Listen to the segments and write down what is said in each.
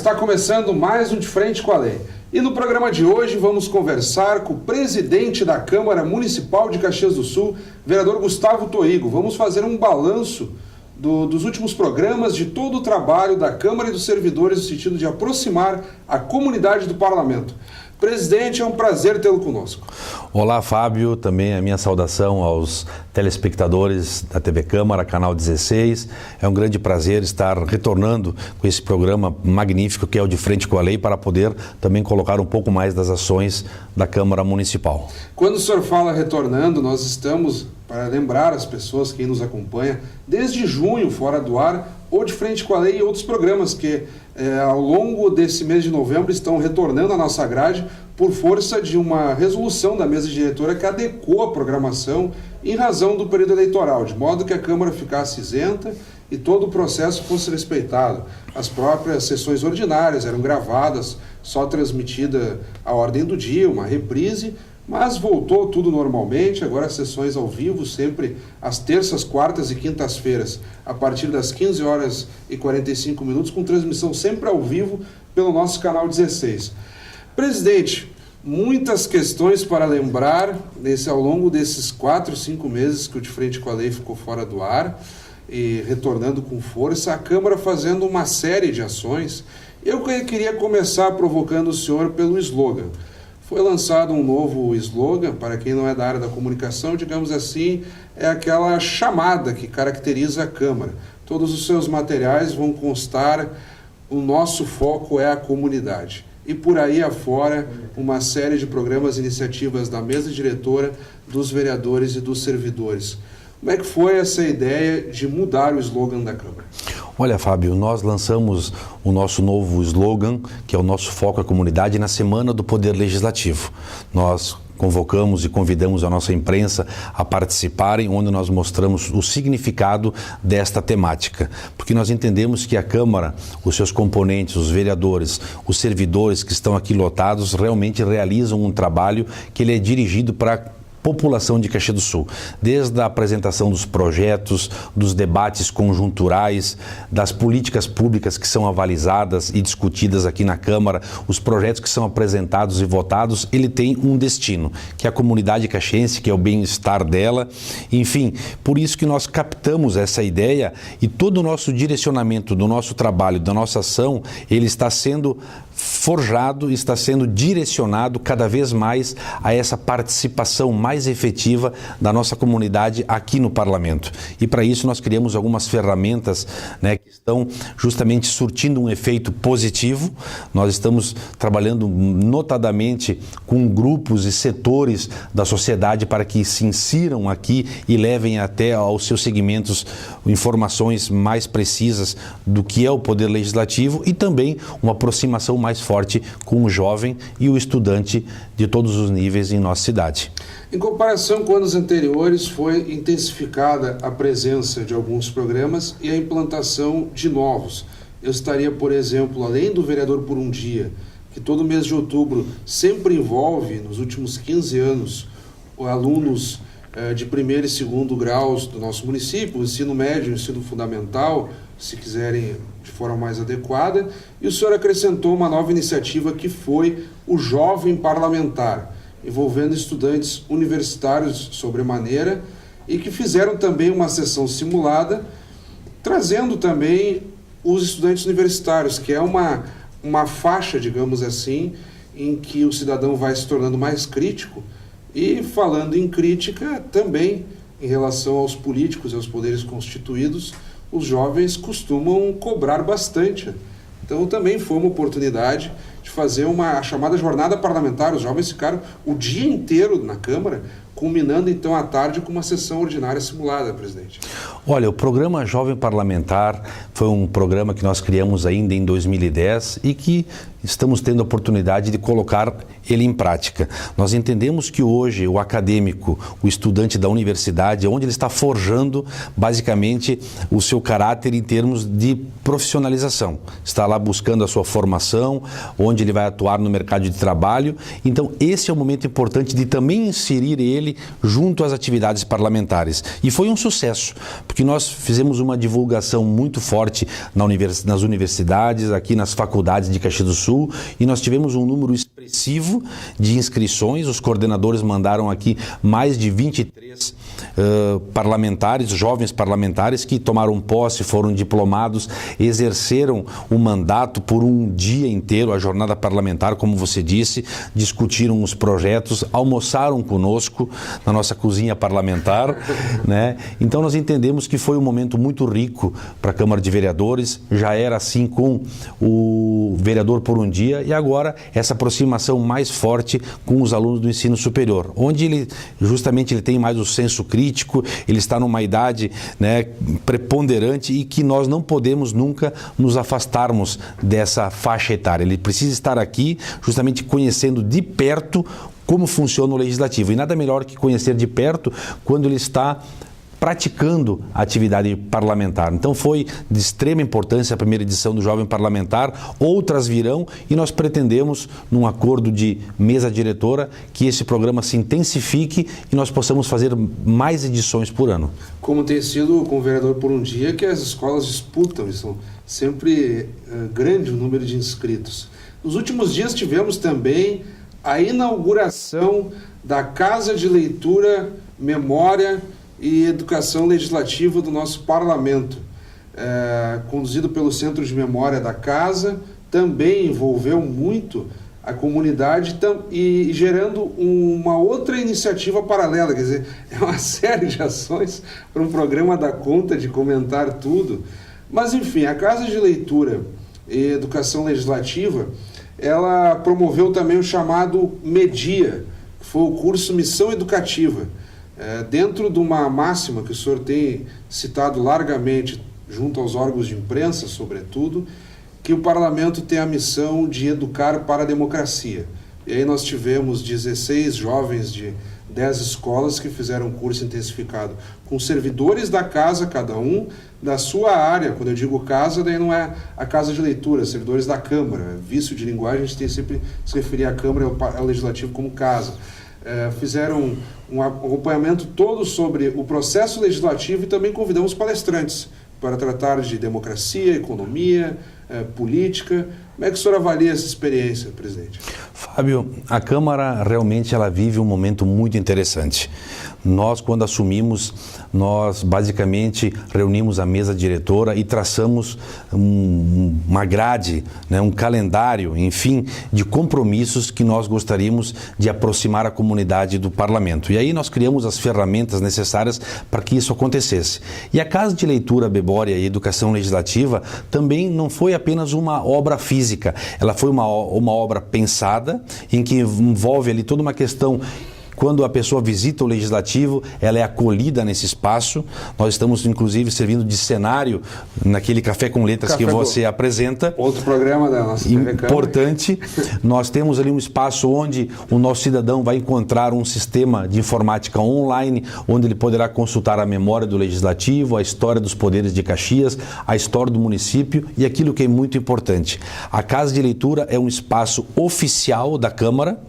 está começando mais um De Frente com a Lei. E no programa de hoje vamos conversar com o presidente da Câmara Municipal de Caxias do Sul, vereador Gustavo Toigo. Vamos fazer um balanço dos últimos programas, de todo o trabalho da Câmara e dos servidores no sentido de aproximar a comunidade do Parlamento. Presidente, é um prazer tê-lo conosco. Olá, Fábio, também a minha saudação aos telespectadores da TV Câmara, Canal 16. É um grande prazer estar retornando com esse programa magnífico que é o De Frente com a Lei, para poder também colocar um pouco mais das ações da Câmara Municipal. Quando o senhor fala retornando, nós estamos, para lembrar as pessoas que nos acompanham, desde junho, Fora do Ar, ou De Frente com a Lei e outros programas que ao longo desse mês de novembro estão retornando à nossa grade por força de uma resolução da mesa diretora que adequou a programação em razão do período eleitoral, de modo que a Câmara ficasse isenta e todo o processo fosse respeitado. As próprias sessões ordinárias eram gravadas, só transmitida a ordem do dia, uma reprise, mas voltou tudo normalmente. Agora as sessões ao vivo, sempre às terças, quartas e quintas-feiras, a partir das 15 horas e 45 minutos, com transmissão sempre ao vivo pelo nosso canal 16. Presidente, muitas questões para lembrar ao longo desses 4, 5 meses que o De Frente com a Lei ficou fora do ar e retornando com força, a Câmara fazendo uma série de ações. Eu queria começar provocando o senhor pelo slogan. Foi lançado um novo slogan, para quem não é da área da comunicação, digamos assim, é aquela chamada que caracteriza a Câmara. Todos os seus materiais vão constar: o nosso foco é a comunidade. E por aí afora, uma série de programas e iniciativas da mesa diretora, dos vereadores e dos servidores. Como é que foi essa ideia de mudar o slogan da Câmara? Olha, Fábio, nós lançamos o nosso novo slogan, que é o nosso foco à comunidade, na Semana do Poder Legislativo. Nós convocamos e convidamos a nossa imprensa a participarem, onde nós mostramos o significado desta temática. Porque nós entendemos que a Câmara, os seus componentes, os vereadores, os servidores que estão aqui lotados, realmente realizam um trabalho que ele é dirigido para população de Caxias do Sul, desde a apresentação dos projetos, dos debates conjunturais, das políticas públicas que são avalizadas e discutidas aqui na Câmara, os projetos que são apresentados e votados, ele tem um destino, que é a comunidade caxiense, que é o bem-estar dela. Enfim, por isso que nós captamos essa ideia, e todo o nosso direcionamento do nosso trabalho, da nossa ação, ele está sendo forjado, está sendo direcionado cada vez mais a essa participação mais efetiva da nossa comunidade aqui no Parlamento. E para isso nós criamos algumas ferramentas, que estão justamente surtindo um efeito positivo. Nós estamos trabalhando notadamente com grupos e setores da sociedade para que se insiram aqui e levem até aos seus segmentos informações mais precisas do que é o Poder Legislativo, e também uma aproximação mais forte com o jovem e o estudante de todos os níveis em nossa cidade. Em comparação com anos anteriores, foi intensificada a presença de alguns programas e a implantação de novos. Eu estaria, por exemplo, além do Vereador por um Dia, que todo mês de outubro sempre envolve, nos últimos 15 anos, alunos de primeiro e segundo graus do nosso município, ensino médio, ensino fundamental, se quiserem de forma mais adequada, e o senhor acrescentou uma nova iniciativa que foi o Jovem Parlamentar, envolvendo estudantes universitários sobremaneira, e que fizeram também uma sessão simulada, trazendo também os estudantes universitários, que é uma faixa, digamos assim, em que o cidadão vai se tornando mais crítico. E falando em crítica, também em relação aos políticos e aos poderes constituídos, os jovens costumam cobrar bastante. Então também foi uma oportunidade de fazer a chamada jornada parlamentar. Os jovens ficaram o dia inteiro na Câmara, culminando então à tarde com uma sessão ordinária simulada, presidente. Olha, o programa Jovem Parlamentar foi um programa que nós criamos ainda em 2010 e que estamos tendo a oportunidade de colocar ele em prática. Nós entendemos que hoje o acadêmico, o estudante da universidade, é onde ele está forjando basicamente o seu caráter em termos de profissionalização. Está lá buscando a sua formação, onde ele vai atuar no mercado de trabalho. Então esse é o momento importante de também inserir ele ele junto às atividades parlamentares. E foi um sucesso, porque nós fizemos uma divulgação muito forte nas universidades, aqui nas faculdades de Caxias do Sul, e nós tivemos um número expressivo de inscrições. Os coordenadores mandaram aqui mais de 23 parlamentares, jovens parlamentares que tomaram posse, foram diplomados, exerceram o mandato por um dia inteiro, a jornada parlamentar, como você disse, discutiram os projetos, almoçaram conosco na nossa cozinha parlamentar, né? Então nós entendemos que foi um momento muito rico para a Câmara de Vereadores, já era assim com o vereador por um dia, e agora essa aproximação mais forte com os alunos do ensino superior, onde ele tem mais o senso crítico, ele está numa idade, né, preponderante, e que nós não podemos nunca nos afastarmos dessa faixa etária. Ele precisa estar aqui justamente conhecendo de perto como funciona o Legislativo, e nada melhor que conhecer de perto quando ele está praticando a atividade parlamentar. Então foi de extrema importância a primeira edição do Jovem Parlamentar, outras virão, e nós pretendemos, num acordo de mesa diretora, que esse programa se intensifique e nós possamos fazer mais edições por ano. Como tem sido com o vereador por um dia, que as escolas disputam, e são sempre grande o número de inscritos. Nos últimos dias tivemos também a inauguração da Casa de Leitura, Memória e Educação Legislativa do nosso Parlamento, conduzido pelo Centro de Memória da Casa, também envolveu muito a comunidade e gerando uma outra iniciativa paralela, quer dizer, é uma série de ações para um programa dar conta de comentar tudo. Mas enfim, a Casa de Leitura e Educação Legislativa, ela promoveu também o chamado MEDIA, que foi o curso Missão Educativa, dentro de uma máxima que o senhor tem citado largamente junto aos órgãos de imprensa, sobretudo, que o parlamento tem a missão de educar para a democracia. E aí nós tivemos 16 jovens de 10 escolas que fizeram um curso intensificado com servidores da casa, cada um da sua área. Quando eu digo casa, daí não é a casa de leitura, servidores da Câmara. Vício de linguagem, a gente tem sempre que se referir à Câmara e ao Legislativo como casa. Fizeram um acompanhamento todo sobre o processo legislativo e também convidamos palestrantes para tratar de democracia, economia, política. Como é que o senhor avalia essa experiência, presidente? Fábio, a Câmara realmente ela vive um momento muito interessante. Nós, quando assumimos, nós basicamente reunimos a mesa diretora e traçamos uma grade, né, um calendário, enfim, de compromissos que nós gostaríamos de aproximar a comunidade do parlamento. E aí nós criamos as ferramentas necessárias para que isso acontecesse. E a Casa de Leitura, Memória e Educação Legislativa também não foi apenas uma obra física, ela foi uma obra pensada, em que envolve ali toda uma questão. Quando a pessoa visita o Legislativo, ela é acolhida nesse espaço. Nós estamos, inclusive, servindo de cenário naquele Café com Letras que você apresenta. Outro programa da nossa TV Câmara. Importante. Nós temos ali um espaço onde o nosso cidadão vai encontrar um sistema de informática online, onde ele poderá consultar a memória do Legislativo, a história dos poderes de Caxias, a história do município e aquilo que é muito importante. A Casa de Leitura é um espaço oficial da Câmara,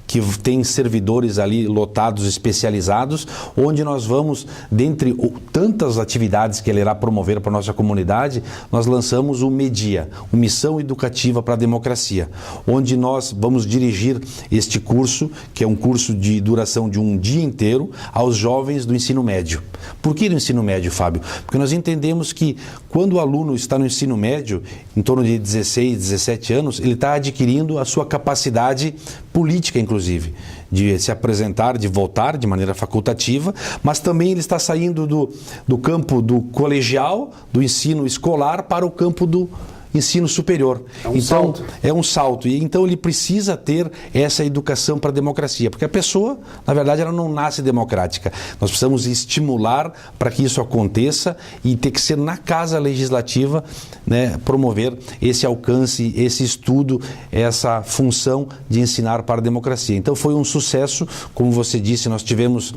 que tem servidores ali lotados, especializados, onde nós vamos, dentre tantas atividades que ele irá promover para a nossa comunidade, nós lançamos o MEDIA, o Missão Educativa para a Democracia, onde nós vamos dirigir este curso, que é um curso de duração de um dia inteiro, aos jovens do ensino médio. Por que do ensino médio, Fábio? Porque nós entendemos que quando o aluno está no ensino médio, em torno de 16, 17 anos, ele está adquirindo a sua capacidade política, inclusive, de se apresentar, de votar de maneira facultativa, mas também ele está saindo do campo do colegial, do ensino escolar, para o campo do ensino superior. Salto. É um salto. E então ele precisa ter essa educação para a democracia, porque a pessoa, na verdade, ela não nasce democrática. Nós precisamos estimular para que isso aconteça e ter que ser na Casa Legislativa, né, promover esse alcance, esse estudo, essa função de ensinar para a democracia. Então foi um sucesso, como você disse, nós tivemos,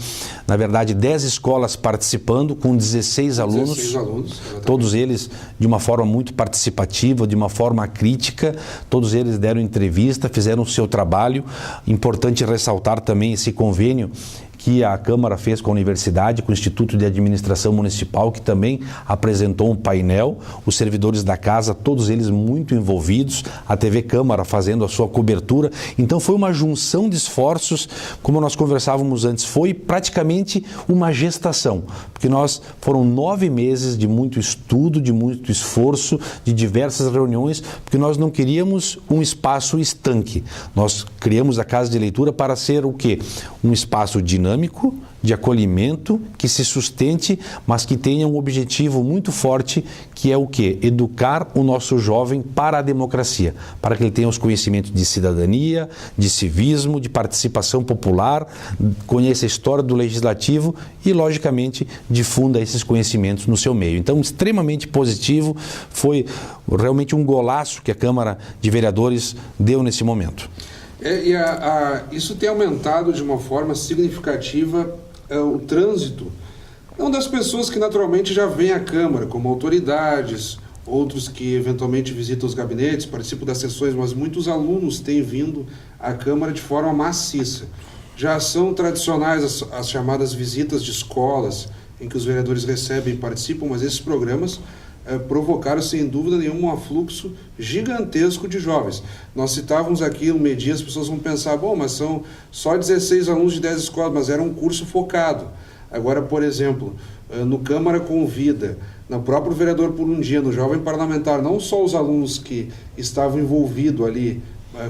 na verdade, 10 escolas participando, com 16 alunos, 16 alunos, exatamente. Todos eles de uma forma muito participativa, de uma forma crítica, todos eles deram entrevista, fizeram o seu trabalho. Importante ressaltar também esse convênio que a Câmara fez com a Universidade, com o Instituto de Administração Municipal, que também apresentou um painel, os servidores da casa, todos eles muito envolvidos, a TV Câmara fazendo a sua cobertura. Então foi uma junção de esforços, como nós conversávamos antes, foi praticamente uma gestação, porque foram 9 meses de muito estudo, de muito esforço, de diversas reuniões, porque nós não queríamos um espaço estanque. Nós criamos a Casa de Leitura para ser o quê? Um espaço dinâmico, de acolhimento, que se sustente, mas que tenha um objetivo muito forte, que é o quê? Educar o nosso jovem para a democracia, para que ele tenha os conhecimentos de cidadania, de civismo, de participação popular, conheça a história do legislativo e, logicamente, difunda esses conhecimentos no seu meio. Então, extremamente positivo, foi realmente um golaço que a Câmara de Vereadores deu nesse momento. Isso tem aumentado de uma forma significativa o trânsito, não das pessoas que naturalmente já vêm à Câmara, como autoridades, outros que eventualmente visitam os gabinetes, participam das sessões, mas muitos alunos têm vindo à Câmara de forma maciça. Já são tradicionais as chamadas visitas de escolas, em que os vereadores recebem e participam, mas esses programas provocaram, sem dúvida nenhuma, um afluxo gigantesco de jovens. Nós citávamos aqui um meio-dia, as pessoas vão pensar, bom, mas são só 16 alunos de 10 escolas, mas era um curso focado. Agora, por exemplo, no Câmara Convida, no próprio Vereador por um Dia, no Jovem Parlamentar, não só os alunos que estavam envolvidos ali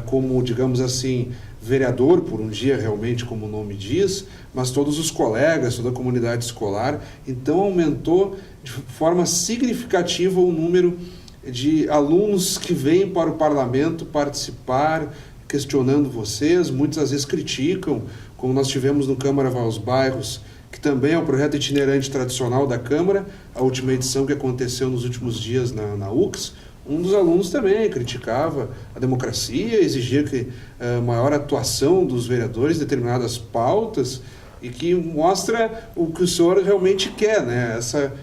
como, digamos assim, vereador por um dia, realmente, como o nome diz, mas todos os colegas, toda a comunidade escolar. Então aumentou de forma significativa o número de alunos que vêm para o parlamento participar, questionando vocês, muitas vezes criticam, como nós tivemos no Câmara Vai aos Bairros, que também é um projeto itinerante tradicional da Câmara, a última edição que aconteceu nos últimos dias na UX. Um dos alunos também criticava a democracia, exigia que maior atuação dos vereadores em determinadas pautas, e que mostra o que o senhor realmente quer, né?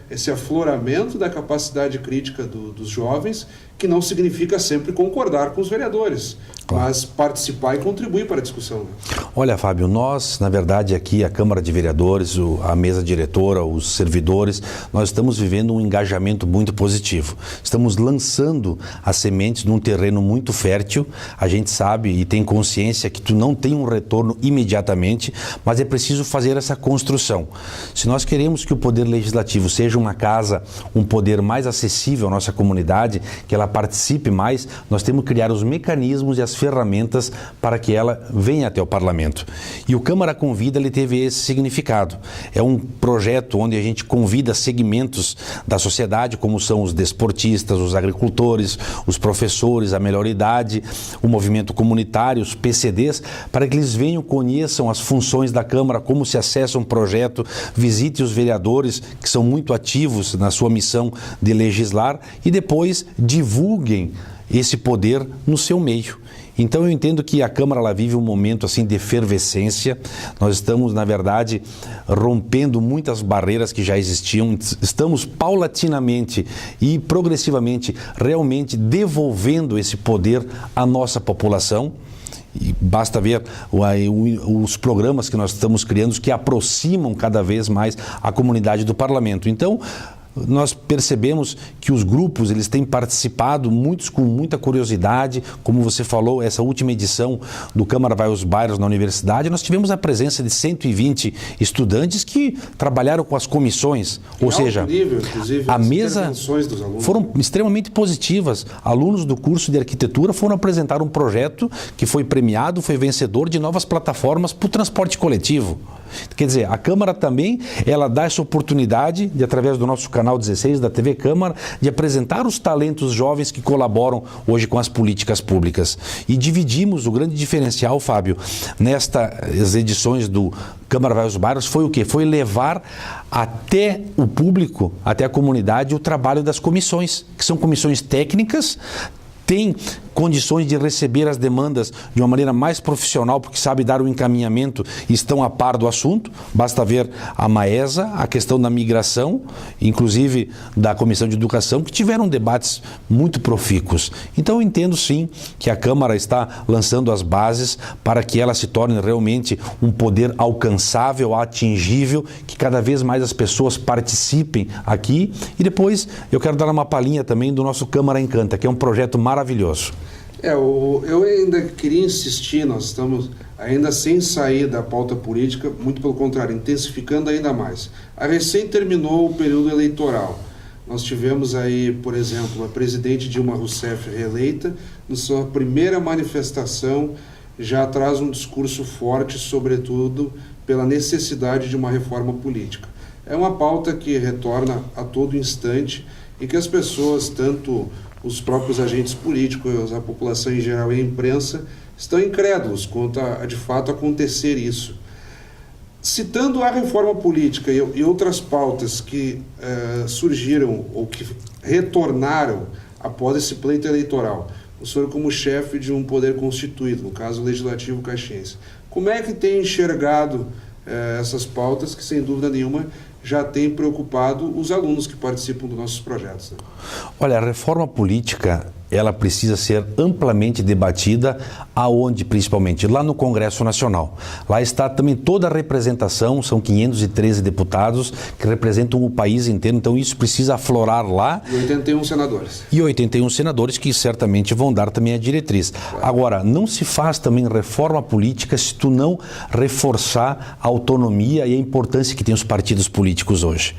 Esse afloramento da capacidade crítica dos jovens, que não significa sempre concordar com os vereadores, mas participar e contribuir para a discussão. Olha, Fábio, nós, na verdade, aqui, a Câmara de Vereadores, a mesa diretora, os servidores, nós estamos vivendo um engajamento muito positivo. Estamos lançando as sementes num terreno muito fértil. A gente sabe e tem consciência que tu não tem um retorno imediatamente, mas é preciso fazer essa construção. Se nós queremos que o Poder Legislativo seja uma casa, um poder mais acessível à nossa comunidade, que ela participe mais, nós temos que criar os mecanismos e as ferramentas para que ela venha até o Parlamento. E o Câmara Convida, ele teve esse significado. É um projeto onde a gente convida segmentos da sociedade, como são os desportistas, os agricultores, os professores, a melhor idade, o movimento comunitário, os PCDs, para que eles venham, conheçam as funções da Câmara, como se acessa um projeto, visite os vereadores, que são muito ativos na sua missão de legislar, e depois divulguem esse poder no seu meio. Então eu entendo que a Câmara ela vive um momento assim de efervescência. Nós estamos, na verdade, rompendo muitas barreiras que já existiam. Estamos paulatinamente e progressivamente realmente devolvendo esse poder à nossa população. E basta ver os programas que nós estamos criando que aproximam cada vez mais a comunidade do parlamento. Então, nós percebemos que os grupos eles têm participado, muitos com muita curiosidade, como você falou, essa última edição do Câmara Vai aos Bairros na Universidade, nós tivemos a presença de 120 estudantes que trabalharam com as comissões, ou seja, nível, inclusive, a mesa dos alunos foram extremamente positivas. Alunos do curso de arquitetura foram apresentar um projeto que foi premiado, foi vencedor de novas plataformas para o transporte coletivo. Quer dizer, a Câmara também, ela dá essa oportunidade de, através do nosso canal 16 da TV Câmara, de apresentar os talentos jovens que colaboram hoje com as políticas públicas. E dividimos o grande diferencial, Fábio, nestas edições do Câmara Vai aos Bairros, foi o quê? Foi levar até o público, até a comunidade, o trabalho das comissões, que são comissões técnicas, tem condições de receber as demandas de uma maneira mais profissional, porque sabe dar o encaminhamento e estão a par do assunto. Basta ver a Maesa, a questão da migração, inclusive da Comissão de Educação, que tiveram debates muito profícuos. Então eu entendo sim que a Câmara está lançando as bases para que ela se torne realmente um poder alcançável, atingível, que cada vez mais as pessoas participem aqui. E depois eu quero dar uma palhinha também do nosso Câmara Encanta, que é um projeto maravilhoso. Eu ainda queria insistir, nós estamos ainda sem sair da pauta política, muito pelo contrário, intensificando ainda mais. A recém terminou o período eleitoral. Nós tivemos aí, por exemplo, a presidente Dilma Rousseff reeleita, na sua primeira manifestação já traz um discurso forte, sobretudo pela necessidade de uma reforma política. É uma pauta que retorna a todo instante e que as pessoas, tanto os próprios agentes políticos, a população em geral e a imprensa, estão incrédulos quanto a de fato acontecer isso. Citando a reforma política e outras pautas que surgiram ou que retornaram após esse pleito eleitoral, o senhor como chefe de um poder constituído, no caso o Legislativo Caxiense, como é que tem enxergado essas pautas que, sem dúvida nenhuma, já tem preocupado os alunos que participam dos nossos projetos, né? Olha, a reforma política, ela precisa ser amplamente debatida, aonde principalmente? Lá no Congresso Nacional. Lá está também toda a representação, são 513 deputados que representam o país inteiro, então isso precisa aflorar lá. E 81 senadores. E 81 senadores que certamente vão dar também a diretriz. Claro. Agora, não se faz também reforma política se tu não reforçar a autonomia e a importância que tem os partidos políticos hoje.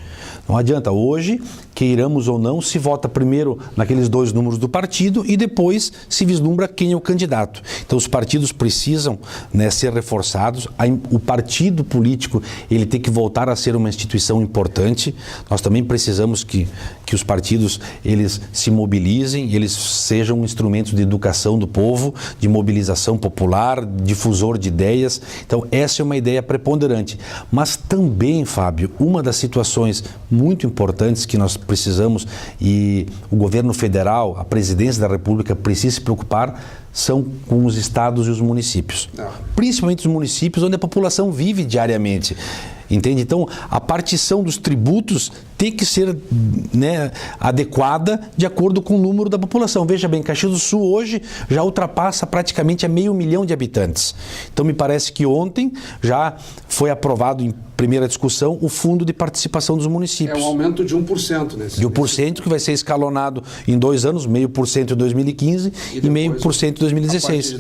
Não adianta, hoje, queiramos ou não, se vota primeiro naqueles 2 números do partido e depois se vislumbra quem é o candidato. Então os partidos precisam, né, ser reforçados, o partido político ele tem que voltar a ser uma instituição importante. Nós também precisamos que os partidos eles se mobilizem, eles sejam instrumentos de educação do povo, de mobilização popular, difusor de ideias. Então essa é uma ideia preponderante. Mas também, Fábio, uma das situações muito importantes que nós precisamos e o governo federal, a presidência da República precisa se preocupar são com os estados e os municípios. Principalmente os municípios onde a população vive diariamente. Entende? Então, a partição dos tributos tem que ser, né, adequada de acordo com o número da população. Veja bem, Caxias do Sul hoje já ultrapassa praticamente a 500 mil de habitantes. Então, me parece que ontem já foi aprovado em primeira discussão o fundo de participação dos municípios. É um aumento de 1%. De 1% que vai ser escalonado em 2 anos, 0,5% em 2015 e 0,5% em 2016.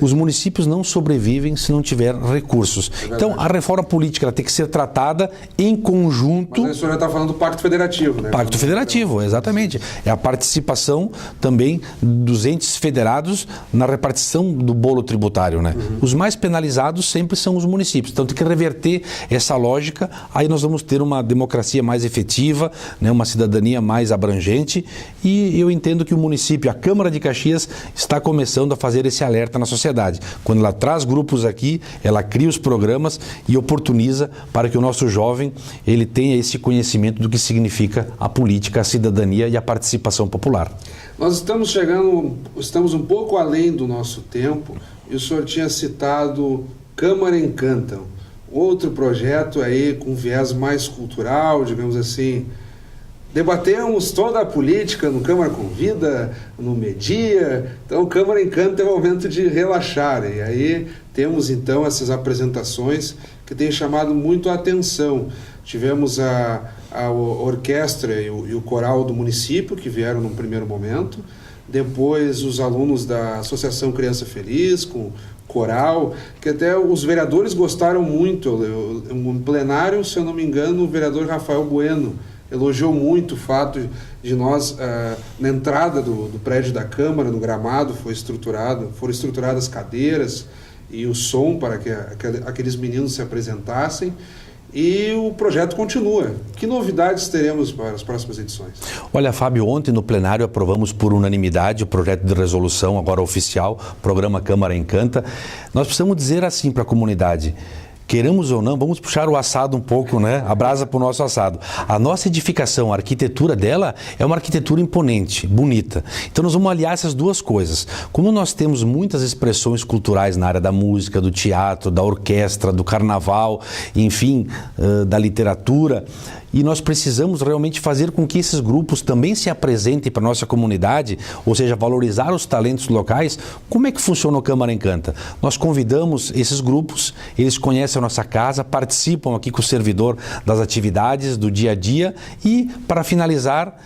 Os municípios não sobrevivem se não tiver recursos. Então, a reforma política ela tem que ser tratada em conjunto. Mas a senhora está falando do Pacto Federativo, né? Pacto Federativo, exatamente. É a participação também dos entes federados na repartição do bolo tributário, né? Os mais penalizados sempre são os municípios. Então tem que reverter essa lógica, aí nós vamos ter uma democracia mais efetiva, né? Uma cidadania mais abrangente e eu entendo que o município, a Câmara de Caxias, está começando a fazer esse alerta na sociedade. Quando ela traz grupos aqui, ela cria os programas e oportuniza para que o nosso jovem ele tenha esse conhecimento do que significa a política, a cidadania e a participação popular. Nós estamos um pouco além do nosso tempo e o senhor tinha citado Câmara Encanta, outro projeto aí com viés mais cultural, digamos assim. Debatemos toda a política no Câmara Convida, no Media, então Câmara Encanta é o momento de relaxar e aí temos então essas apresentações que têm chamado muito a atenção. Tivemos a orquestra e o coral do município que vieram num primeiro momento, depois os alunos da Associação Criança Feliz com coral, que até os vereadores gostaram muito. No plenário, se eu não me engano, o vereador Rafael Bueno elogiou muito o fato de nós, na entrada do prédio da Câmara, no gramado, foram estruturadas cadeiras e o som para que aqueles meninos se apresentassem. E o projeto continua. Que novidades teremos para as próximas edições? Olha, Fábio, ontem no plenário aprovamos por unanimidade o projeto de resolução, agora oficial, programa Câmara Encanta. Nós precisamos dizer assim para a comunidade, queiramos ou não, vamos puxar o assado um pouco, né? A brasa para o nosso assado. A nossa edificação, a arquitetura dela é uma arquitetura imponente, bonita. Então nós vamos aliar essas duas coisas. Como nós temos muitas expressões culturais na área da música, do teatro, da orquestra, do carnaval, enfim, da literatura, e nós precisamos realmente fazer com que esses grupos também se apresentem para a nossa comunidade, ou seja, valorizar os talentos locais. Como é que funciona o Câmara Encanta? Nós convidamos esses grupos, eles conhecem a nossa casa, participam aqui com o servidor das atividades do dia a dia e, para finalizar,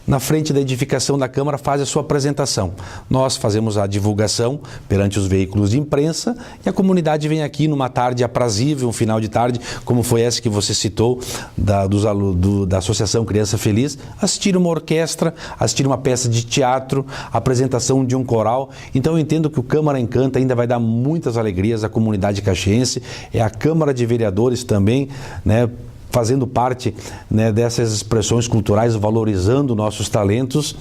na frente da edificação da Câmara, faz a sua apresentação. Nós fazemos a divulgação perante os veículos de imprensa e a comunidade vem aqui numa tarde aprazível, um final de tarde, como foi essa que você citou, da Associação Criança Feliz, assistir uma orquestra, assistir uma peça de teatro, apresentação de um coral. Então eu entendo que o Câmara Encanta ainda vai dar muitas alegrias à comunidade caxiense, é a Câmara de Vereadores também, né, fazendo parte, né, dessas expressões culturais, valorizando nossos talentos,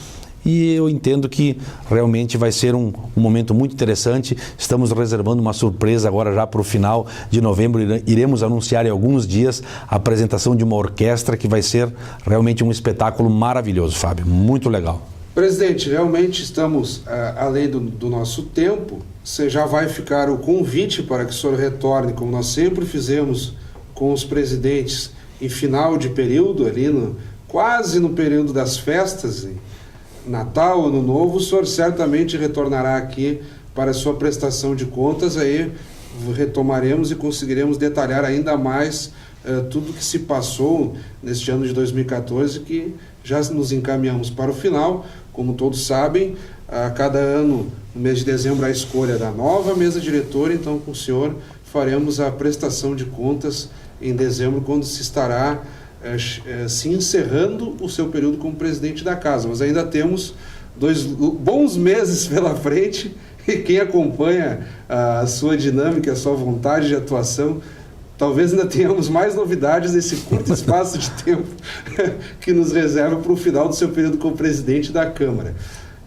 e eu entendo que realmente vai ser um momento muito interessante. Estamos reservando uma surpresa agora já para o final de novembro, iremos anunciar em alguns dias a apresentação de uma orquestra que vai ser realmente um espetáculo maravilhoso, Fábio, muito legal. Presidente, realmente estamos além do nosso tempo. Você já vai ficar o convite para que o senhor retorne, como nós sempre fizemos com os presidentes em final de período, ali quase no período das festas, Natal, Ano Novo. O senhor certamente retornará aqui para a sua prestação de contas, aí retomaremos e conseguiremos detalhar ainda mais tudo que se passou neste ano de 2014, que já nos encaminhamos para o final. Como todos sabem, a cada ano, no mês de dezembro, a escolha da nova mesa diretora. Então, com o senhor faremos a prestação de contas em dezembro, quando se estará se encerrando o seu período como presidente da casa. Mas ainda temos 2 bons meses pela frente, e quem acompanha a sua dinâmica, a sua vontade de atuação, talvez ainda tenhamos mais novidades nesse curto espaço de tempo que nos reserva para o final do seu período como presidente da Câmara.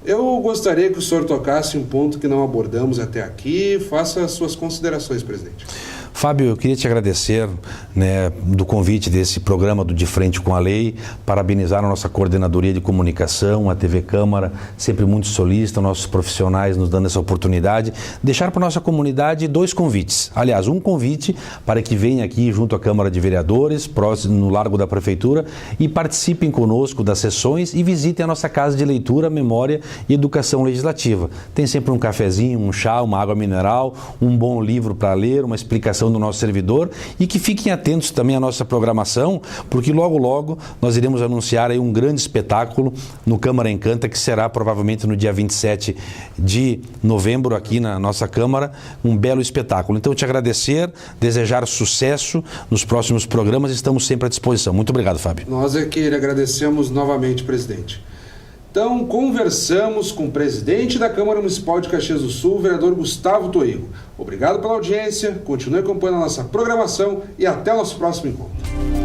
Eu gostaria que o senhor tocasse um ponto que não abordamos até aqui. Faça as suas considerações, presidente. Fábio, eu queria te agradecer, né, do convite desse programa do De Frente com a Lei, parabenizar a nossa coordenadoria de comunicação, a TV Câmara, sempre muito solícita, nossos profissionais nos dando essa oportunidade, deixar para a nossa comunidade 2 convites. Aliás, um convite para que venham aqui junto à Câmara de Vereadores, próximo no Largo da Prefeitura, e participem conosco das sessões e visitem a nossa Casa de Leitura, Memória e Educação Legislativa. Tem sempre um cafezinho, um chá, uma água mineral, um bom livro para ler, uma explicação do nosso servidor, e que fiquem atentos também à nossa programação, porque logo logo nós iremos anunciar aí um grande espetáculo no Câmara Encanta, que será provavelmente no dia 27 de novembro aqui na nossa Câmara, um belo espetáculo. Então, te agradecer, desejar sucesso nos próximos programas, estamos sempre à disposição. Muito obrigado, Fábio. Nós é que lhe agradecemos novamente, presidente. Então, conversamos com o presidente da Câmara Municipal de Caxias do Sul, o vereador Gustavo Toigo. Obrigado pela audiência, continue acompanhando a nossa programação e até o nosso próximo encontro.